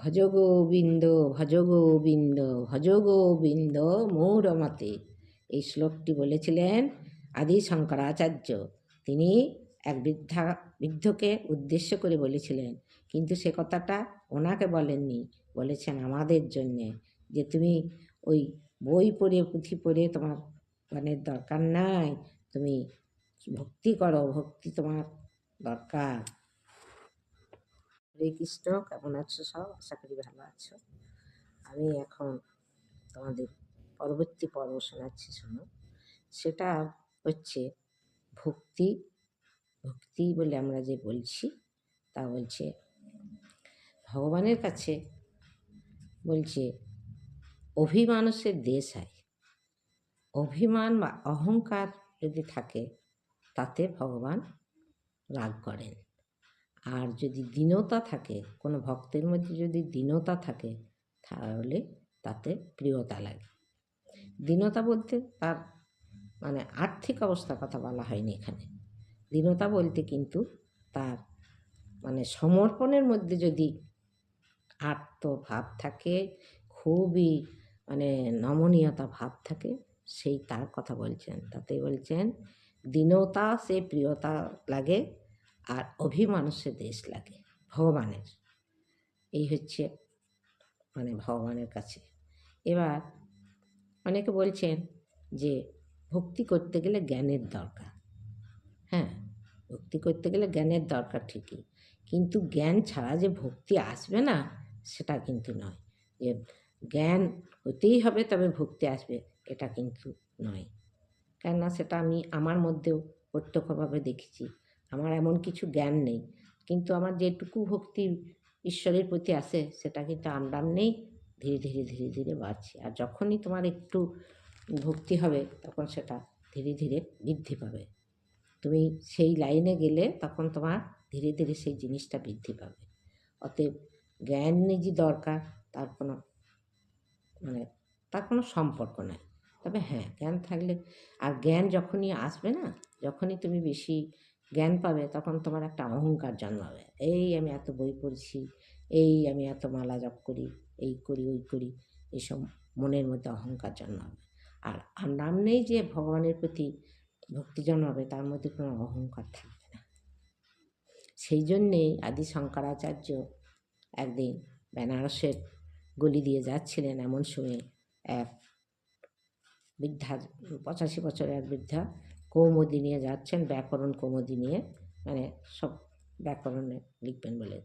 ভজ গোবিন্দ ভজ গোবিন্দ ভজ গোবিন্দ মৌরমতে। এই শ্লোকটি বলেছিলেন আদি শঙ্করাচার্য। তিনি এক বৃদ্ধকে উদ্দেশ্য করে বলেছিলেন, কিন্তু সে কথাটা ওনাকে বলেননি, বলেছেন আমাদের জন্যে, যে তুমি ওই বই পড়ে পুঁথি পড়ে তোমার জ্ঞানের দরকার নাই, তুমি ভক্তি করো, ভক্তি তোমার দরকার। হরে কৃষ্ণ। কেমন আছো সব? আশা করি ভালো আছো। আমি এখন তোমাদের পরবর্তী পর্ব শোনাচ্ছি, শোনো। সেটা হচ্ছে ভক্তি। ভক্তি বলে আমরা যে বলছি, তা বলছে ভগবানের কাছে বলছে অভিমানসের দেশ হয়। অভিমান বা অহংকার যদি থাকে তাতে ভগবান রাগ করেন। আর যদি দীনতা থাকে, কোনো ভক্তের মধ্যে যদি দীনতা থাকে, তাহলে তাতে প্রিয়তা লাগে। দীনতা বলতে তার মানে আর্থিক অবস্থার কথা বলা হয়নি এখানে। দীনতা বলতে কিন্তু তার মানে সমর্পণের মধ্যে যদি আত্মভাব থাকে, খুবই মানে নমনীয়তা ভাব থাকে, সেই তার কথা বলছেন। তাতে বলছেন দীনতা সে প্রিয়তা লাগে, আর অভিমানুষে দেশ লাগে ভগবানের। এই হচ্ছে মানে ভগবানের কাছে। এবার অনেকে বলছেন যে ভক্তি করতে গেলে জ্ঞানের দরকার। হ্যাঁ, ভক্তি করতে গেলে জ্ঞানের দরকার ঠিকই, কিন্তু জ্ঞান ছাড়া যে ভক্তি আসবে না সেটা কিন্তু নয়। যে জ্ঞান হতেই হবে তবে ভক্তি আসবে, এটা কিন্তু নয়। কেননা সেটা আমি আমার মধ্যেও প্রত্যক্ষভাবে দেখেছি। আমার এমন কিছু জ্ঞান নেই, কিন্তু আমার যেটুকু ভক্তি ঈশ্বরের প্রতি আসে সেটা কিন্তু আমদাম নেই, ধীরে ধীরে ধীরে ধীরে বাড়ছে। আর যখনই তোমার একটু ভক্তি হবে তখন সেটা ধীরে ধীরে বৃদ্ধি পাবে। তুমি সেই লাইনে গেলে তখন তোমার ধীরে ধীরে সেই জিনিসটা বৃদ্ধি পাবে। অতএব জ্ঞান যে দরকার তার কোনো মানে তার কোনো সম্পর্ক নাই। তবে হ্যাঁ, জ্ঞান থাকলে, আর জ্ঞান যখনই আসবে না, যখনই তুমি বেশি জ্ঞান পাবে তখন তোমার একটা অহংকার জন্মাবে। এই আমি এত বই পড়ছি, এই আমি এত মালা জপ করি, এই করি ওই করি, এসব মনের মধ্যে অহংকার জন্মাবে। আর নাম নেই যে ভগবানের প্রতি ভক্তি জন্মাবে, তার মধ্যে কোনো অহংকার থাকবে না। সেই জন্যেই আদি শঙ্করাচার্য একদিন বেনারসের গলি দিয়ে যাচ্ছিলেন, এমন সময় এক বৃদ্ধা, 85 বছরের এক বৃদ্ধা কৌমুদি নিয়ে যাচ্ছেন, ব্যাকরণ কৌমুদি নিয়ে, মানে সব ব্যাকরণে লিখবেন বলে।